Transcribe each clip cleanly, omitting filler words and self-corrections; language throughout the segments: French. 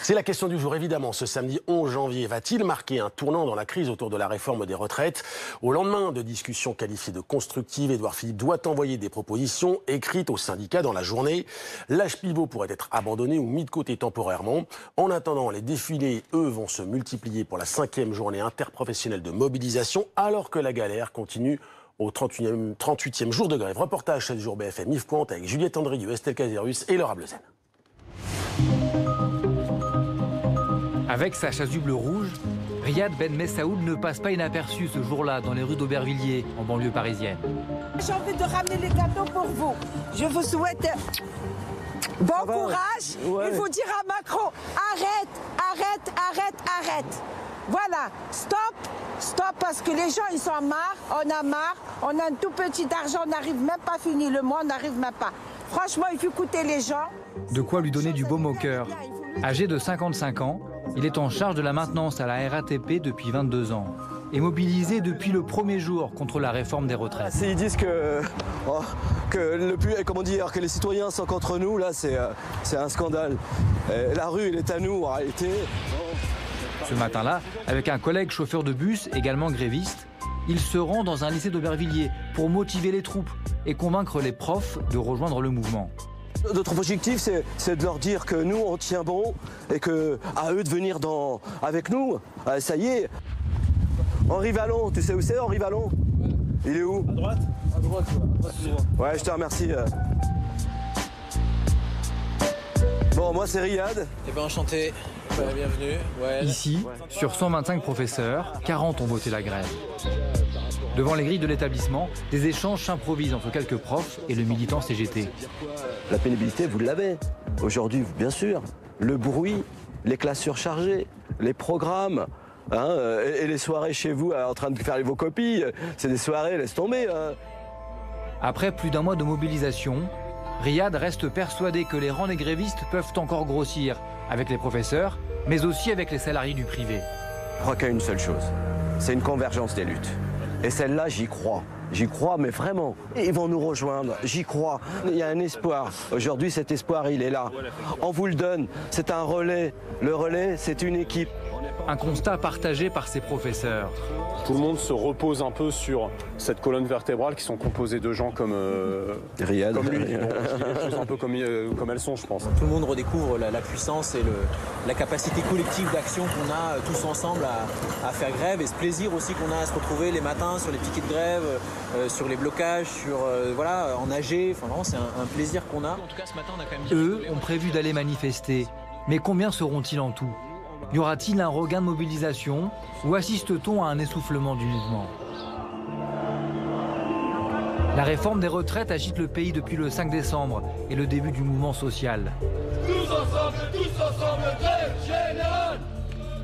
C'est la question du jour, évidemment. Ce samedi 11 janvier va-t-il marquer un tournant dans la crise autour de la réforme des retraites? Au lendemain de discussions qualifiées de constructives, Édouard Philippe doit envoyer des propositions écrites aux syndicats dans la journée. L'âge pivot pourrait être abandonné ou mis de côté temporairement. En attendant, les défilés, eux, vont se multiplier pour la 5e journée interprofessionnelle de mobilisation, alors que la galère continue au 38e jour de grève. Reportage 7 jours BFM Yves Pointe avec Juliette Andrieux, Estelle Caserus et Laura Bleuzen. Avec sa chasuble rouge, Riyad Ben Messaoud ne passe pas inaperçu ce jour-là dans les rues d'Aubervilliers, en banlieue parisienne. J'ai envie de ramener les cadeaux pour vous. Je vous souhaite bon courage. Ouais. Il faut dire à Macron, arrête. Voilà, stop, parce que les gens, ils sont marre, on a marre, on a un tout petit argent, on n'arrive même pas à finir le mois, on n'arrive même pas. Franchement, il faut écouter les gens. De quoi lui donner du baume au cœur. Âgé de 55 ans, il est en charge de la maintenance à la RATP depuis 22 ans et mobilisé depuis le premier jour contre la réforme des retraites. Ils disent que les citoyens sont contre nous, là c'est un scandale. La rue, elle est à nous en réalité. Ce matin-là, avec un collègue chauffeur de bus, également gréviste, il se rend dans un lycée d'Aubervilliers pour motiver les troupes et convaincre les profs de rejoindre le mouvement. Notre objectif, c'est de leur dire que nous, on tient bon et que à eux de venir avec nous. Ça y est. Henri Vallon, tu sais où c'est Henri Vallon? Il est où? À droite. Ouais, je te remercie. Bon, moi c'est Riyad. Eh ben enchanté. Bienvenue. Ouais. Ici, sur 125 professeurs, 40 ont voté la grève. Devant les grilles de l'établissement, des échanges s'improvisent entre quelques profs et le militant CGT. La pénibilité, vous l'avez. Aujourd'hui, bien sûr. Le bruit, les classes surchargées, les programmes, et les soirées chez vous en train de faire vos copies. C'est des soirées, laisse tomber. Après plus d'un mois de mobilisation, Riyad reste persuadé que les rangs des grévistes peuvent encore grossir avec les professeurs, mais aussi avec les salariés du privé. Je crois qu'il y a une seule chose, c'est une convergence des luttes. Et celle-là, j'y crois. J'y crois, mais vraiment. Ils vont nous rejoindre, j'y crois. Il y a un espoir. Aujourd'hui, cet espoir, il est là. On vous le donne. C'est un relais. Le relais, c'est une équipe. Un constat partagé par ses professeurs. Tout le monde se repose un peu sur cette colonne vertébrale qui sont composées de gens comme Riyad. Comme lui, qui dit les choses un peu comme elles sont, je pense. Tout le monde redécouvre la puissance et la capacité collective d'action qu'on a tous ensemble à faire grève et ce plaisir aussi qu'on a à se retrouver les matins sur les piquets de grève, sur les blocages, en AG. Enfin, vraiment, c'est un plaisir qu'on a. En tout cas, ce matin, on a quand même... Eux ont prévu d'aller manifester. Mais combien seront-ils en tout? Y aura-t-il un regain de mobilisation ou assiste-t-on à un essoufflement du mouvement? La réforme des retraites agite le pays depuis le 5 décembre et le début du mouvement social. Tous ensemble, grève générale!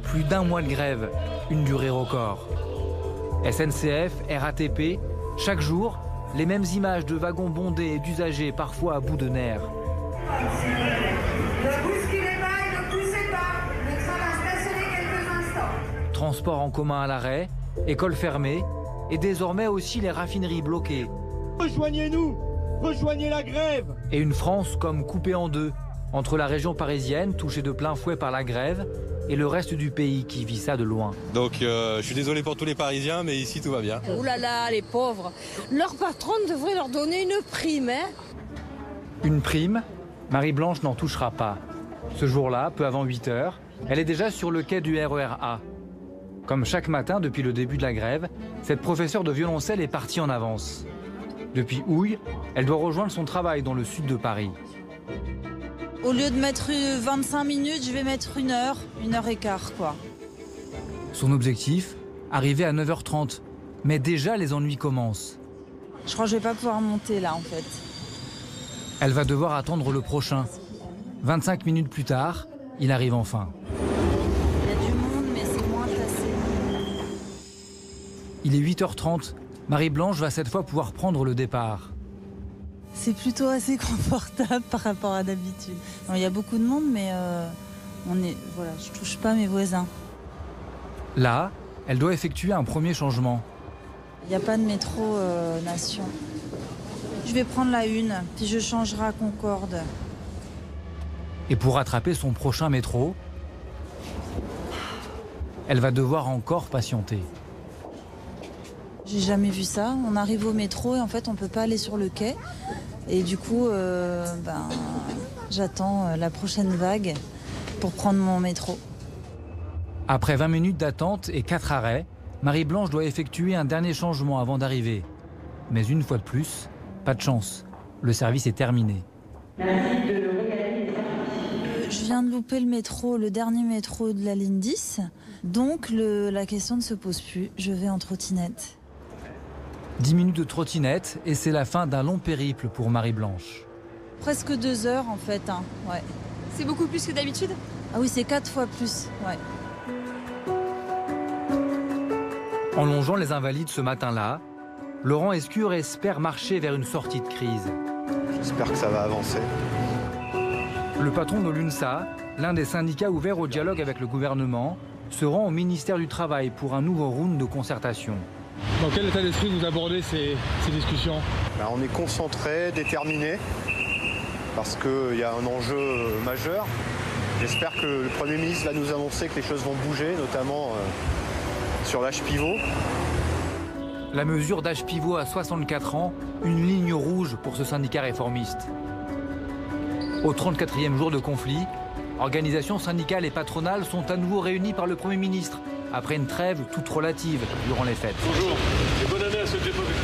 Plus d'un mois de grève, une durée record. SNCF, RATP, chaque jour, les mêmes images de wagons bondés et d'usagers parfois à bout de nerfs. Transport en commun à l'arrêt, écoles fermées et désormais aussi les raffineries bloquées. Rejoignez-nous, rejoignez la grève. Et une France comme coupée en deux, entre la région parisienne touchée de plein fouet par la grève et le reste du pays qui vit ça de loin. Donc je suis désolé pour tous les Parisiens, mais ici tout va bien. Ouh là là, les pauvres. Leur patron devrait leur donner une prime, hein. Une prime, Marie-Blanche n'en touchera pas. Ce jour-là, peu avant 8 h, elle est déjà sur le quai du RER A. Comme chaque matin depuis le début de la grève, cette professeure de violoncelle est partie en avance. Depuis Houille, elle doit rejoindre son travail dans le sud de Paris. Au lieu de mettre 25 minutes, je vais mettre 1 heure et quart, quoi. Son objectif, arriver à 9 h 30. Mais déjà, les ennuis commencent. Je crois que je vais pas pouvoir monter là, en fait. Elle va devoir attendre le prochain. 25 minutes plus tard, il arrive enfin. Il y a du monde, mais c'est moins placé. Il est 8 h 30. Marie-Blanche va cette fois pouvoir prendre le départ. C'est plutôt assez confortable par rapport à d'habitude. Il y a beaucoup de monde, mais je touche pas mes voisins. Là, elle doit effectuer un premier changement. Il n'y a pas de métro Nation. Je vais prendre la 1, puis je changerai à Concorde. Et pour rattraper son prochain métro, Elle va devoir encore patienter. J'ai jamais vu ça. On arrive au métro et en fait on peut pas aller sur le quai. Et du coup, j'attends la prochaine vague pour prendre mon métro. Après 20 minutes d'attente et 4 arrêts, Marie-Blanche doit effectuer un dernier changement avant d'arriver. Mais une fois de plus, pas de chance. Le service est terminé. Je viens de louper le dernier métro de la ligne 10. Donc la question ne se pose plus. Je vais en trottinette. 10 minutes de trottinette et c'est la fin d'un long périple pour Marie-Blanche. Presque 2 heures en fait. Ouais. C'est beaucoup plus que d'habitude? Ah oui, c'est 4 fois plus. Ouais. En longeant les Invalides ce matin-là, Laurent Escure espère marcher vers une sortie de crise. J'espère que ça va avancer. Le patron de l'UNSA, l'un des syndicats ouverts au dialogue avec le gouvernement, se rend au ministère du Travail pour un nouveau round de concertation. Dans quel état d'esprit vous abordez ces discussions? On est concentré, déterminé, parce qu'il y a un enjeu majeur. J'espère que le Premier ministre va nous annoncer que les choses vont bouger, notamment sur l'âge pivot. La mesure d'âge pivot à 64 ans, une ligne rouge pour ce syndicat réformiste. Au 34e jour de conflit, organisations syndicales et patronales sont à nouveau réunies par le Premier ministre, après une trêve toute relative durant les fêtes. Bonjour et bonne année à ceux que j'ai pas vus.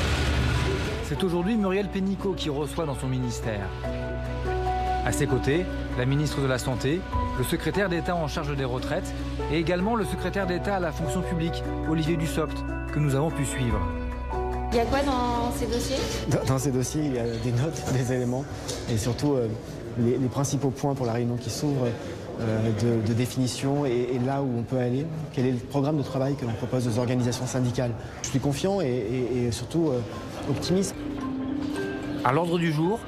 C'est aujourd'hui Muriel Pénicaud qui reçoit dans son ministère. À ses côtés, la ministre de la Santé, le secrétaire d'État en charge des retraites et également le secrétaire d'État à la fonction publique, Olivier Dussopt, que nous avons pu suivre. Il y a quoi dans ces dossiers? Dans ces dossiers, il y a des notes, des éléments et surtout les principaux points pour la réunion qui s'ouvre de définition et là où on peut aller. Quel est le programme de travail que l'on propose aux organisations syndicales? Je suis confiant et surtout optimiste. À l'ordre du jour,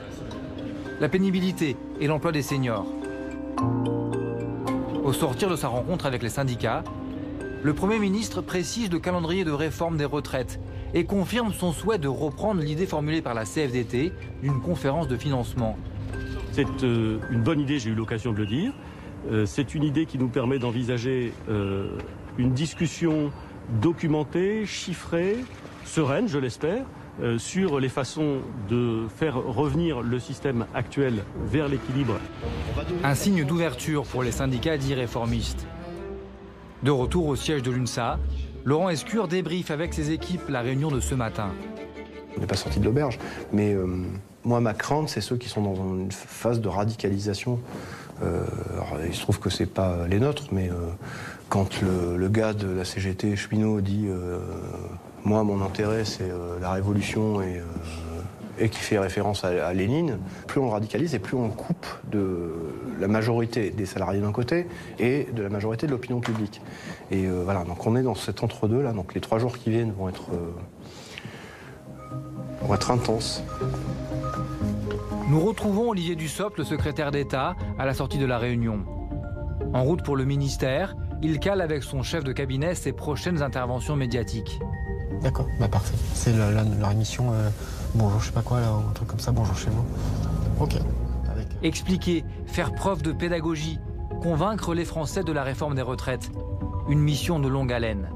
la pénibilité et l'emploi des seniors. Au sortir de sa rencontre avec les syndicats, le Premier ministre précise le calendrier de réforme des retraites et confirme son souhait de reprendre l'idée formulée par la CFDT d'une conférence de financement. C'est une bonne idée, j'ai eu l'occasion de le dire. C'est une idée qui nous permet d'envisager une discussion documentée, chiffrée, sereine, je l'espère, sur les façons de faire revenir le système actuel vers l'équilibre. Un signe d'ouverture pour les syndicats dits réformistes. De retour au siège de l'UNSA, Laurent Escure débriefe avec ses équipes la réunion de ce matin. On n'est pas sorti de l'auberge, mais moi ma crainte c'est ceux qui sont dans une phase de radicalisation. Alors, il se trouve que c'est pas les nôtres, mais quand le gars de la CGT, cheminot, dit moi mon intérêt c'est la révolution et qui fait référence à Lénine, plus on le radicalise et plus on coupe de la majorité des salariés d'un côté et de la majorité de l'opinion publique. Et voilà, donc on est dans cet entre-deux là, donc les 3 jours qui viennent vont être intenses. Nous retrouvons Olivier Dussopt, le secrétaire d'État, à la sortie de la réunion. En route pour le ministère, il cale avec son chef de cabinet ses prochaines interventions médiatiques. D'accord, parfait. C'est leur émission bonjour je sais pas quoi, là, un truc comme ça, bonjour chez vous. Ok. Expliquer, faire preuve de pédagogie, convaincre les Français de la réforme des retraites. Une mission de longue haleine.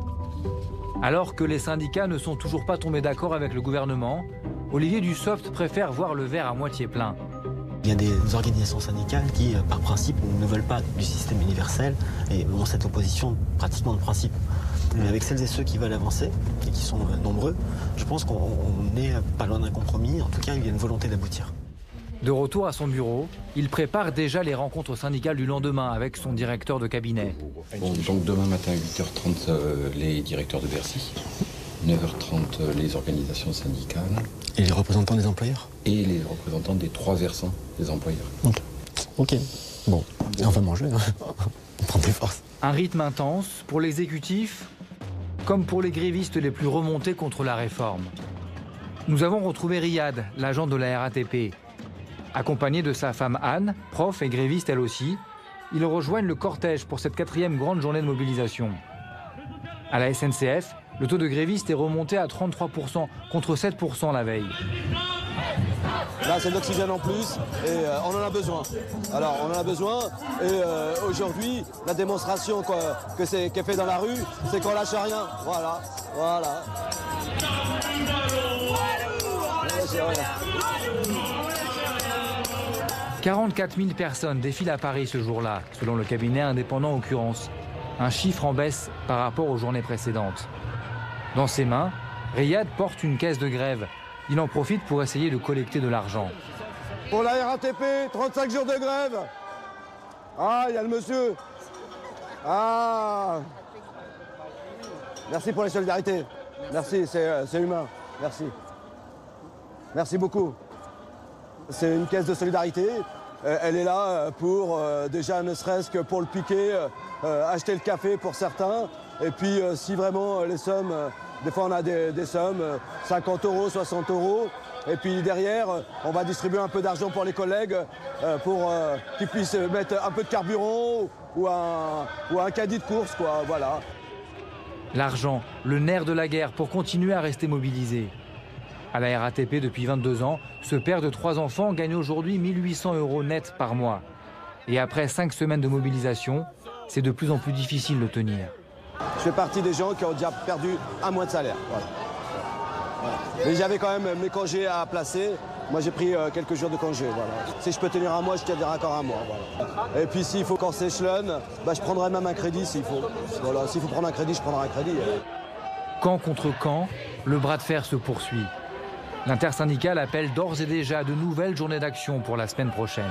Alors que les syndicats ne sont toujours pas tombés d'accord avec le gouvernement, Olivier Dussopt préfère voir le verre à moitié plein. Il y a des organisations syndicales qui, par principe, ne veulent pas du système universel et ont cette opposition pratiquement de principe. Mais avec celles et ceux qui veulent avancer, et qui sont nombreux, je pense qu'on n'est pas loin d'un compromis. En tout cas, il y a une volonté d'aboutir. De retour à son bureau, il prépare déjà les rencontres syndicales du lendemain avec son directeur de cabinet. Bon, donc demain matin à 8h30, les directeurs de Bercy. 9h30, les organisations syndicales. Et les représentants des employeurs? Et les représentants des 3 versants des employeurs. Ok. Bon, on va manger. On prend des forces. Un rythme intense pour l'exécutif, comme pour les grévistes les plus remontés contre la réforme. Nous avons retrouvé Riyad, l'agent de la RATP. Accompagné de sa femme Anne, prof et gréviste elle aussi, ils rejoignent le cortège pour cette 4e grande journée de mobilisation. À la SNCF, le taux de grévistes est remonté à 33% contre 7% la veille. Là, c'est de l'oxygène en plus et on en a besoin. Alors, on en a besoin et aujourd'hui, la démonstration qui est faite dans la rue, c'est qu'on lâche rien. Voilà, voilà. 44 000 personnes défilent à Paris ce jour-là, selon le cabinet indépendant Occurrence. Un chiffre en baisse par rapport aux journées précédentes. Dans ses mains, Riyad porte une caisse de grève. Il en profite pour essayer de collecter de l'argent. Pour la RATP, 35 jours de grève. Ah, il y a le monsieur. Ah. Merci pour la solidarité. Merci, c'est humain. Merci. Merci beaucoup. C'est une caisse de solidarité. Elle est là pour, déjà ne serait-ce que pour le piquer, acheter le café pour certains. Et puis si vraiment les sommes, des fois on a des sommes, 50 €, 60 €. Et puis derrière, on va distribuer un peu d'argent pour les collègues pour qu'ils puissent mettre un peu de carburant ou un caddie de course, quoi, voilà. L'argent, le nerf de la guerre pour continuer à rester mobilisé. À la RATP depuis 22 ans, ce père de 3 enfants gagne aujourd'hui 1 800 € net par mois. Et après 5 semaines de mobilisation, c'est de plus en plus difficile de tenir. Je fais partie des gens qui ont déjà perdu un mois de salaire. Voilà. Voilà. Mais j'avais quand même mes congés à placer. Moi, j'ai pris quelques jours de congé. Voilà. Si je peux tenir un mois, je tiendrai encore un mois. Voilà. Et puis, s'il faut qu'on s'échelonne, je prendrai même un crédit s'il faut. Voilà. S'il faut prendre un crédit, je prendrai un crédit. Camp contre camp, le bras de fer se poursuit. L'intersyndicale appelle d'ores et déjà de nouvelles journées d'action pour la semaine prochaine.